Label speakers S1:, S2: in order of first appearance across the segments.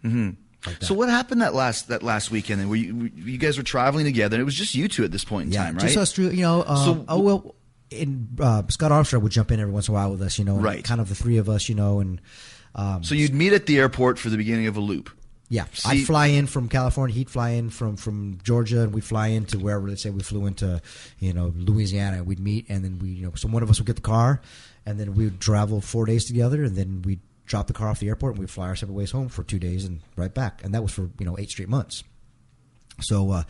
S1: Mm-hmm.
S2: Like that.
S1: So what happened that last weekend? And you guys were traveling together, and it was just you two at this point in time, right?
S2: Just us three. Scott Armstrong would jump in every once in a while with us,
S1: right?
S2: Kind of the three of us, and
S1: so you'd meet at the airport for the beginning of a loop.
S2: Yeah, I'd fly in from California. He'd fly in from Georgia, and we'd fly into wherever. Let's say we flew into, Louisiana. We'd meet, and then so one of us would get the car, and then we'd travel 4 days together, and then we'd drop the car off the airport, and we'd fly our separate ways home for 2 days and right back. And that was for 8 straight months. So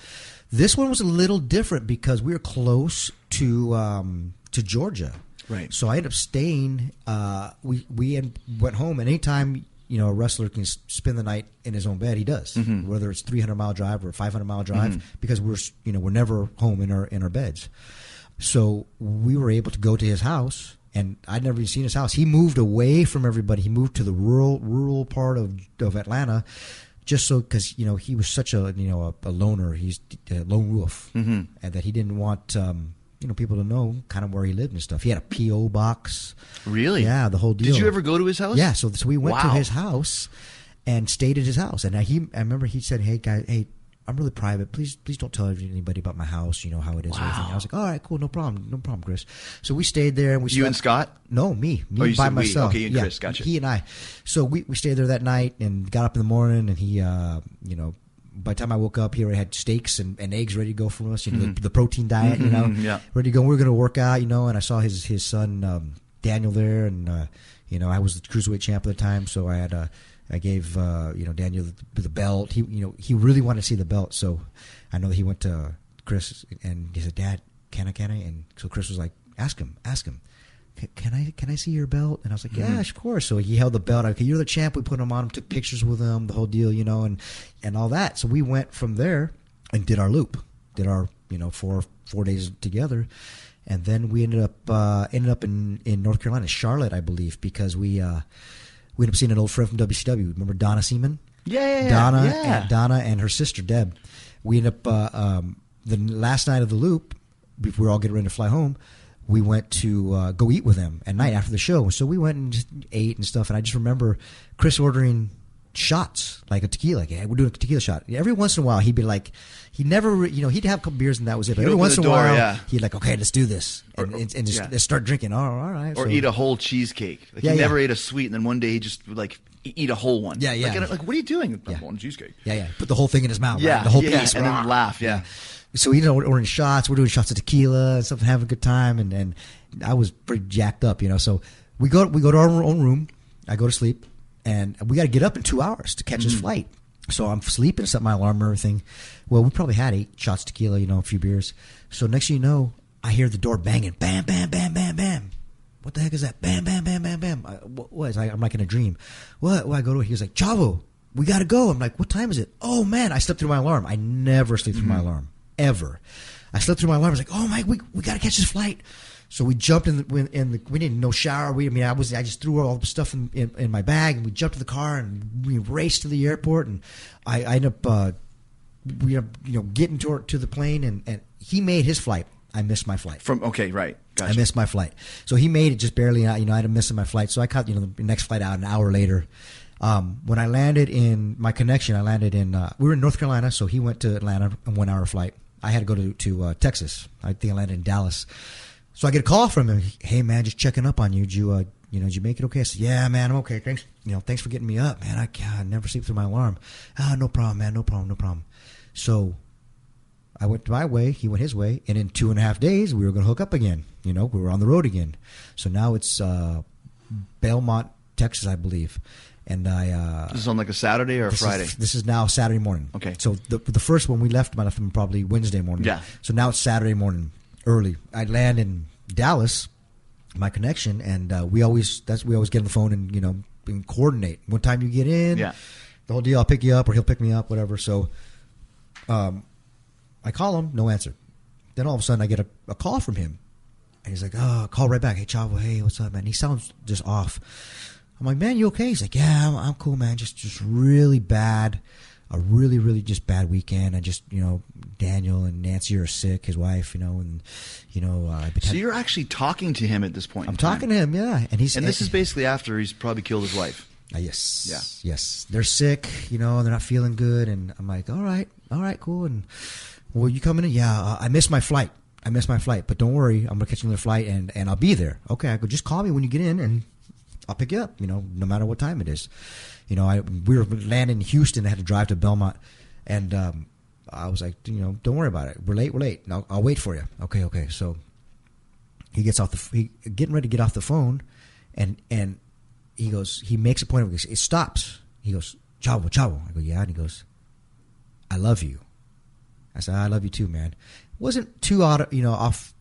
S2: this one was a little different because we were close to Georgia.
S1: Right.
S2: So I ended up staying. We went home, and anytime a wrestler can spend the night in his own bed, he does.
S1: Mm-hmm.
S2: Whether it's 300-mile drive or a 500-mile drive, because we're never home in our beds. So we were able to go to his house, and I'd never even seen his house. He moved away from everybody. He moved to the rural part of Atlanta, just so because he was such a loner. He's a lone wolf, and that he didn't want people to know kind of where he lived and stuff. He had a P.O. box.
S1: Really?
S2: Yeah, the whole deal.
S1: Did you ever go to his house?
S2: Yeah, so we went to his house and stayed at his house. And I remember he said, "Hey guys, I'm really private. Please don't tell anybody about my house. You know how it is."
S1: Wow.
S2: And everything. I was like, "All right, cool, no problem, Chris." So we stayed there and we.
S1: You and Scott?
S2: No, me
S1: you
S2: by
S1: said
S2: myself.
S1: We. Okay, you and Chris, gotcha.
S2: He and I. So we stayed there that night and got up in the morning, and he by the time I woke up, he already had steaks and eggs ready to go for us. The protein diet,
S1: yeah.
S2: ready to go. We were going to work out, and I saw his son Daniel there, and I was the cruiserweight champ at the time, so I gave Daniel the belt. He really wanted to see the belt, so I know that he went to Chris and he said, "Dad, can I?" And so Chris was like, "Ask him." Can I see your belt? And I was like, yeah, of course. So he held the belt. Okay, you're the champ. We put him on him, took pictures with him, the whole deal, and all that. So we went from there and did our loop, did our 4 days together, and then we ended up in North Carolina, Charlotte, I believe, because we ended up seeing an old friend from WCW. Remember Donna Seaman?
S1: Yeah.
S2: Donna and her sister Deb. We ended up the last night of the loop, before we were all getting ready to fly home. We went to go eat with them at night after the show. So we went and just ate and stuff. And I just remember Chris ordering shots, like a tequila. Like, yeah, we're doing a tequila shot. Every once in a while, he'd be like, he'd never, he'd have a couple beers and that was it. But every once in a while, he'd like, okay, let's do this. And just start drinking. Oh, all right.
S1: Or eat a whole cheesecake. Like he never ate a sweet, and then one day he just like eat a whole one.
S2: Yeah.
S1: Like what are you doing? I'm wanting cheesecake.
S2: Yeah. Put the whole thing in his mouth.
S1: Yeah.
S2: Right? The whole piece.
S1: And then laugh. Yeah.
S2: So ordering shots. We're doing shots of tequila and stuff, having a good time, and I was pretty jacked up, So we go to our own room. I go to sleep, and we got to get up in 2 hours to catch his flight. So I'm sleeping, set my alarm and everything. Well, we probably had 8 shots of tequila, a few beers. So next thing you know, I hear the door banging, bam, bam, bam, bam, bam. What the heck is that? Bam, bam, bam, bam, bam. What? I'm like in a dream. What? Well, I go to it. He was like, Chavo, we got to go. I'm like, what time is it? Oh man, I slept through my alarm. I never sleep through my alarm. Ever. I slept through my alarm. I was like, oh my, we got to catch this flight. So we jumped we didn't no shower. I just threw all the stuff in my bag, and we jumped to the car and we raced to the airport, and I ended up getting to the plane, and he made his flight. I missed my flight.
S1: Right. Gotcha.
S2: I missed my flight. So he made it just barely out. I had to miss my flight. So I caught the next flight out an hour later. When I landed in my connection, we were in North Carolina, so he went to Atlanta, a 1 hour flight. I had to go to Texas. I think I landed in Dallas. So I get a call from him. Hey man, just checking up on you. Did you make it okay? I said, yeah man, I'm okay. Thanks. Thanks for getting me up, man. I never sleep through my alarm. No problem, man. No problem. So I went my way, he went his way, and in 2.5 days we were going to hook up again. We were on the road again. So now it's Belmont, Texas, I believe. And
S1: this is on like a Saturday or a Friday?
S2: This is now Saturday morning.
S1: Okay.
S2: So the first one we left, I left them probably Wednesday morning.
S1: Yeah.
S2: So now it's Saturday morning, early. I land in Dallas, my connection, and we always get on the phone and coordinate. What time you get in?
S1: Yeah.
S2: The whole deal. I'll pick you up, or he'll pick me up, whatever. So, I call him, no answer. Then all of a sudden I get a call from him, and he's like, "Oh, call right back. Hey Chavo, hey, what's up, man?" He sounds just off. I'm like, man, you okay? He's like, yeah, I'm cool, man. Just really bad, a really, really just bad weekend. I just, Daniel and Nancy are sick, his wife, and
S1: So you're actually talking to him at this point.
S2: I'm talking to him, yeah.
S1: And this is basically after he's probably killed his wife.
S2: Yes. They're sick, they're not feeling good. And I'm like, all right, cool. And, well, you coming in? Yeah, I missed my flight. But don't worry, I'm going to catch another flight and I'll be there. Okay, I go, just call me when you get in and I'll pick you up, no matter what time it is. We were landing in Houston. I had to drive to Belmont. And I was like, don't worry about it. We're late. I'll wait for you. Okay. So he gets getting ready to get off the phone. And he goes, he makes a point of it. It stops. He goes, Chavo. I go, yeah. And he goes, I love you. I said, I love you too, man. Wasn't too off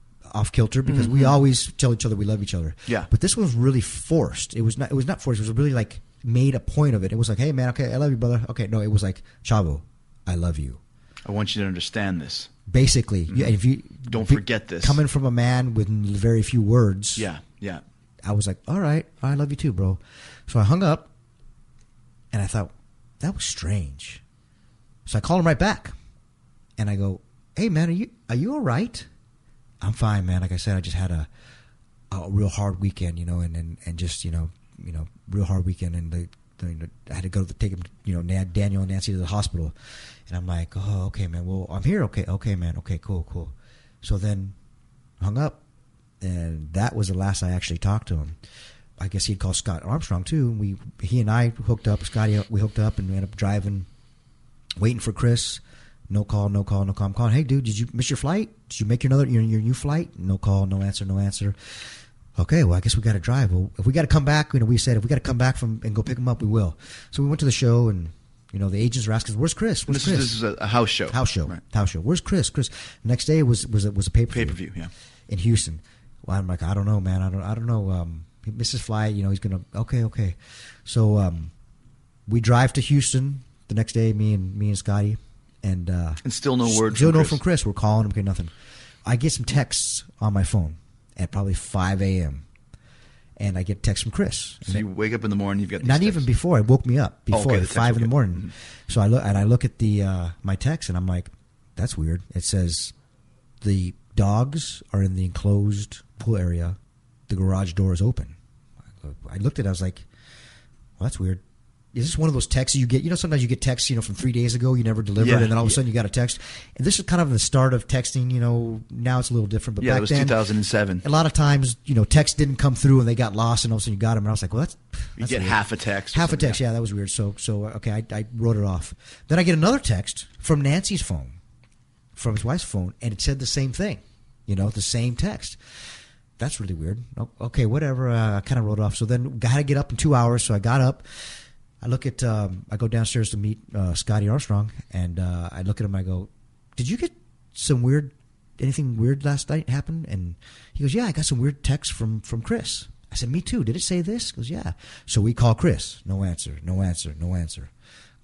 S2: kilter because we always tell each other we love each other.
S1: Yeah.
S2: But this was really forced. It was not forced. It was really like made a point of it. It was like, hey man, okay, I love you, brother. Okay, no, it was like, Chavo, I love you.
S1: I want you to understand this.
S2: Basically, if you
S1: don't forget this.
S2: Coming from a man with very few words.
S1: Yeah.
S2: I was like, all right, I love you too, bro. So I hung up, and I thought that was strange. So I called him right back, and I go, hey man, are you all right? I'm fine, man. Like I said, I just had a real hard weekend, and just real hard weekend, and I had to go take him, Daniel and Nancy to the hospital, and I'm like, oh, okay, man. Well, I'm here. Okay, man. Okay, cool. So then hung up, and that was the last I actually talked to him. I guess he'd called Scott Armstrong too. He and I hooked up. We hooked up, and we ended up driving, waiting for Chris. No call. I'm calling. Hey, dude, did you miss your flight? Did you make your new flight? No call, no answer. Okay, well, I guess we got to drive. Well, if we got to come back, we said if we got to come back and go pick him up, we will. So we went to the show, and the agents were asking, "Where's Chris?
S1: This is a house show.
S2: Right. House show. Where's Chris? Next day was a pay-per-view.
S1: Yeah.
S2: In Houston. Well, I'm like, I don't know, man. I don't know. He missed his flight. He's gonna. Okay. So we drive to Houston the next day. Me and Scotty. And
S1: still no word.
S2: Still no from Chris. We're calling him. Okay, nothing. I get some texts on my phone at probably 5 a.m. and I get text from Chris.
S1: So you wake up in the morning, you've got these
S2: not
S1: texts.
S2: Even before. It woke me up before
S1: at
S2: 5 in the morning.
S1: Mm-hmm.
S2: So I look at the my text and I'm like, that's weird. It says the dogs are in the enclosed pool area. The garage door is open. I looked at it. I was like, well, that's weird. Is this one of those texts you get? Sometimes you get texts, from 3 days ago you never delivered, and then all of a sudden you got a text. And this is kind of the start of texting. Now it's a little different, but back
S1: it was
S2: then,
S1: 2007.
S2: A lot of times, texts didn't come through and they got lost, and all of a sudden you got them. And I was like, well, that's
S1: you get
S2: weird.
S1: Half a text.
S2: Half a text, yeah, that was weird. So okay, I wrote it off. Then I get another text from Nancy's phone, from his wife's phone, and it said the same thing. The same text. That's really weird. Okay, whatever. I kind of wrote it off. So then I had to get up in 2 hours. So I got up. I go downstairs to meet Scotty Armstrong, and I look at him. I go, "Did you get anything weird last night happen?" And he goes, "Yeah, I got some weird text from Chris." I said, "Me too. Did it say this?" He goes, "Yeah." So we call Chris. No answer.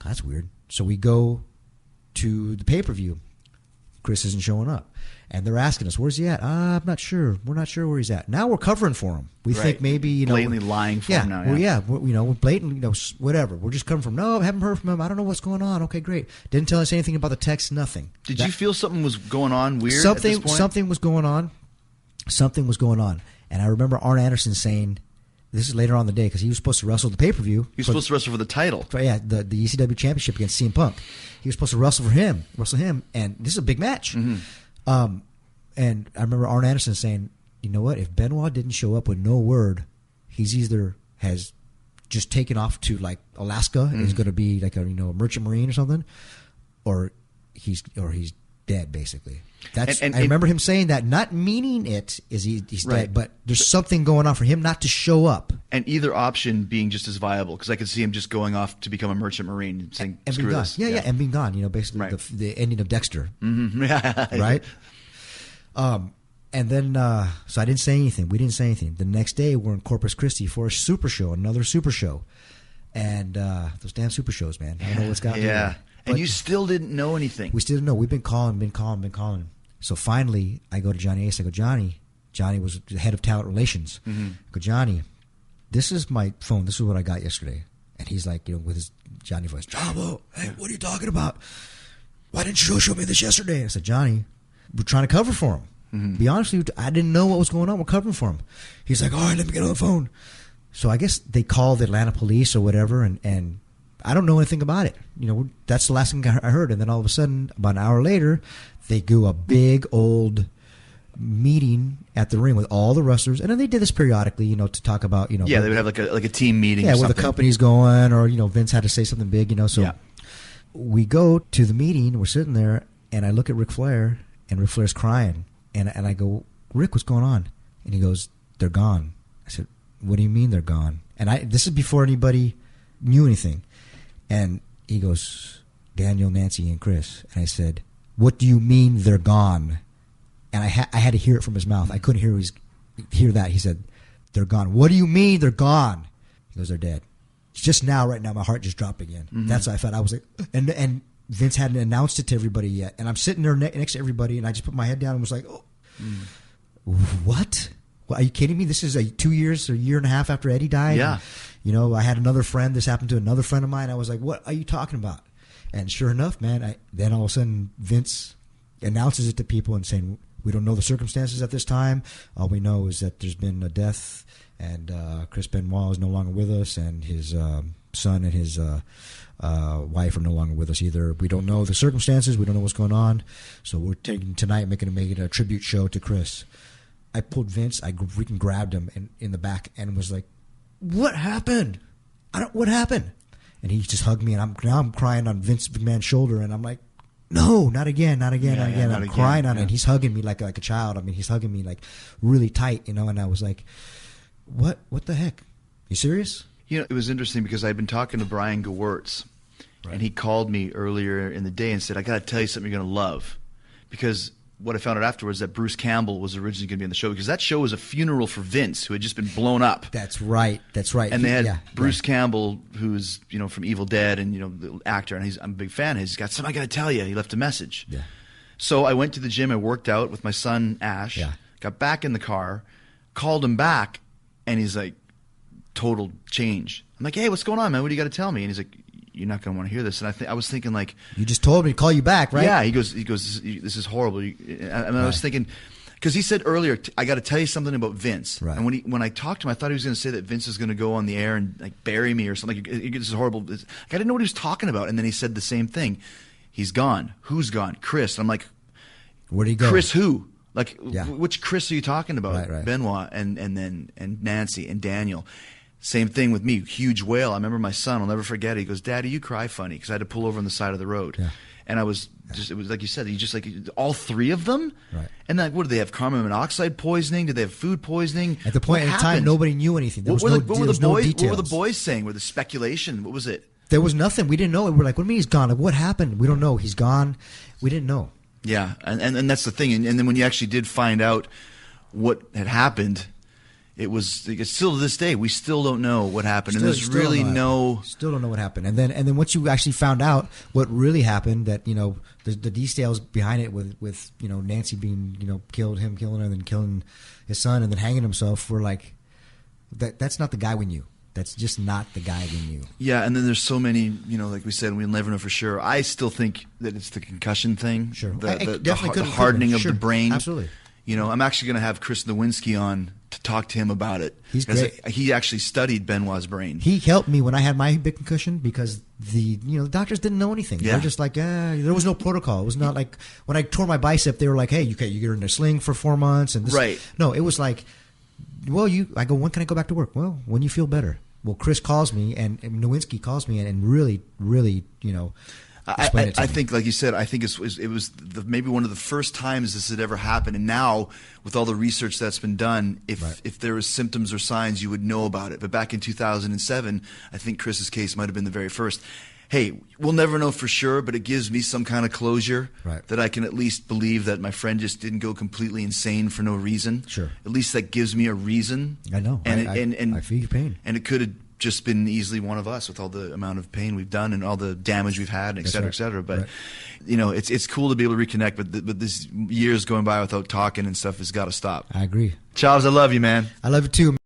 S2: That's weird. So we go to the pay-per-view. Chris isn't showing up. And they're asking us, where's he at? I'm not sure. We're not sure where he's at. Now we're covering for him. We think maybe,
S1: blatantly lying for him now.
S2: We're blatantly, whatever. We're just covering for him. No, I haven't heard from him. I don't know what's going on. Okay, great. Didn't tell us anything about the text, nothing.
S1: Did you feel something was going on weird
S2: at this
S1: point?
S2: Something was going on. And I remember Arn Anderson saying, this is later on in the day, because he was supposed to wrestle the pay-per-view.
S1: He was supposed to wrestle for the title.
S2: Yeah, the ECW championship against CM Punk. He was supposed to wrestle him, and this is a big match.
S1: Mm-hmm.
S2: And I remember Arn Anderson saying, you know what, if Benoit didn't show up with no word, he's either has just taken off to like Alaska and is going to be like a merchant marine or something, or he's dead basically. That's I remember him saying that, not meaning it is he's
S1: right.
S2: dead, but there's something going on for him not to show up.
S1: And either option being just as viable, because I could see him just going off to become a merchant marine and saying,
S2: and
S1: screw
S2: being gone.
S1: this.
S2: Yeah, and being gone. Basically
S1: right.
S2: the ending of Dexter.
S1: Mm-hmm.
S2: Right? And then, so I didn't say anything. We didn't say anything. The next day, we're in Corpus Christi for a super show, another super show. And those damn super shows, man. I don't know what's got me.
S1: Yeah. And you still didn't know anything.
S2: We still didn't know. We've been calling. So finally, I go to Johnny Ace. I go, Johnny was the head of talent relations.
S1: Mm-hmm.
S2: I go, Johnny, this is my phone. This is what I got yesterday. And he's like, with his Johnny voice, Chavo, hey, what are you talking about? Why didn't you show me this yesterday? I said, Johnny, we're trying to cover for him. Mm-hmm. Be honest with you, I didn't know what was going on. We're covering for him. He's like, all right, let me get on the phone. So I guess they called the Atlanta police or whatever, and I don't know anything about it. You know, that's the last thing I heard. And then all of a sudden, about an hour later, they do a big old meeting at the ring with all the wrestlers, and then they did this periodically, you know, to talk about, you know,
S1: they would have like a team meeting.
S2: Yeah,
S1: or
S2: where the company's going, or you know, Vince had to say something big, you know. So we go to the meeting. We're sitting there, and I look at Ric Flair, and Ric Flair's crying, and I go, Rick, what's going on? And he goes, they're gone. I said, what do you mean they're gone? And this is before anybody knew anything. And he goes, Daniel, Nancy, and Chris. And I said, what do you mean they're gone? And I had to hear it from his mouth. I couldn't hear that. He said, they're gone. What do you mean they're gone? He goes, they're dead. Just now, right now, my heart just dropped again. Mm-hmm. That's what I felt. I was like, and Vince hadn't announced it to everybody yet. And I'm sitting there next to everybody, and I just put my head down and was like, oh, what? Well, are you kidding me? This is 2 years or a year and a half after Eddie died.
S1: Yeah.
S2: And, you know, I had another friend. This happened to another friend of mine. I was like, what are you talking about? And sure enough, man, then all of a sudden Vince announces it to people and saying, we don't know the circumstances at this time. All we know is that there's been a death, and Chris Benoit is no longer with us, and his son and his wife are no longer with us either. We don't know the circumstances. We don't know what's going on. So we're taking tonight, making a tribute show to Chris. I pulled Vince. I freaking grabbed him in the back and was like, "What happened? What happened?" And he just hugged me, and I'm crying on Vince McMahon's shoulder, and I'm like, "No, not again, not again, not again." I'm crying on it, and he's hugging me like a child. I mean, he's hugging me like really tight, you know. And I was like, "What? What the heck? You serious?"
S1: You know, it was interesting because I'd been talking to Brian Gewirtz, and he called me earlier in the day and said, "I got to tell you something you're going to love," because what I found out afterwards that Bruce Campbell was originally going to be on the show, because that show was a funeral for Vince, who had just been blown up.
S2: That's right. That's right.
S1: And they had Bruce Campbell, who's, you know, from Evil Dead, and, you know, the actor, and I'm a big fan. He's got something I got to tell you. He left a message. Yeah. So I went to the gym. I worked out with my son Ash. Yeah. Got back in the car, called him back, and he's like, total change. I'm like, "Hey, what's going on, man? What do you got to tell me?" And he's like, "You're not going to want to hear this." And I was thinking, like,
S2: you just told me to call you back, right?
S1: Yeah. He goes, "This is horrible." And I was thinking, because he said earlier, "I got to tell you something about Vince." Right. And when I talked to him, I thought he was going to say that Vince is going to go on the air and like bury me or something. Like, this is horrible. Like, I didn't know what he was talking about. And then he said the same thing. He's gone. Who's gone? Chris. And I'm like,
S2: where'd he go?
S1: Chris who? Like, which Chris are you talking about?
S2: Right.
S1: Benoit and Nancy and Daniel. Same thing with me, huge whale. I remember my son, I'll never forget it. He goes, "Daddy, you cry funny," because I had to pull over on the side of the road. Yeah. And I was just, it was like you said, you just like, all three of them? Right. And like, what did they have, carbon monoxide poisoning? Did they have food poisoning?
S2: At the point in time, nobody knew anything. There was no details.
S1: What were the boys saying? Were the speculation? What was it?
S2: There was nothing. We didn't know. We were like, what do you mean he's gone? Like, what happened? We don't know. He's gone. We didn't know.
S1: Yeah, and that's the thing. And then when you actually did find out what had happened, it's still to this day, we still don't know what happened. And there's really
S2: still don't know what happened. And then once you actually found out what really happened, that, you know, the details behind it with you know, Nancy being, you know, him killing her, and then killing his son, and then hanging himself, we're like, that's not the guy we knew. That's just not the guy we knew.
S1: Yeah, and then there's so many, you know, like we said, we'll never know for sure. I still think that it's the concussion thing.
S2: Sure.
S1: The hardening of the brain.
S2: Absolutely.
S1: You know, I'm actually going to have Chris Nowinski on to talk to him about it.
S2: He's great.
S1: He actually studied Benoit's brain.
S2: He helped me when I had my big concussion, because the doctors didn't know anything. Yeah. They were just like, there was no protocol. It was not like when I tore my bicep, they were like, "Hey, you're in a sling for 4 months." And this.
S1: Right.
S2: No, it was like, well, I go, "When can I go back to work?" "Well, when you feel better." Well, Chris calls me, and Nowinski calls me, and really, really, you know,
S1: I think, like you said, I think it was maybe one of the first times this had ever happened. And now, with all the research that's been done, if there was symptoms or signs, you would know about it. But back in 2007, I think Chris's case might have been the very first. Hey, we'll never know for sure, but it gives me some kind of closure that I can at least believe that my friend just didn't go completely insane for no reason.
S2: Sure.
S1: At least that gives me a reason.
S2: I know.
S1: And
S2: I feel your pain.
S1: And it could have just been easily one of us with all the amount of pain we've done and all the damage we've had, et cetera, et cetera. But, you know, it's cool to be able to reconnect, but this years going by without talking and stuff has got to stop.
S2: I agree.
S1: Chavs, I love you, man.
S2: I love you too.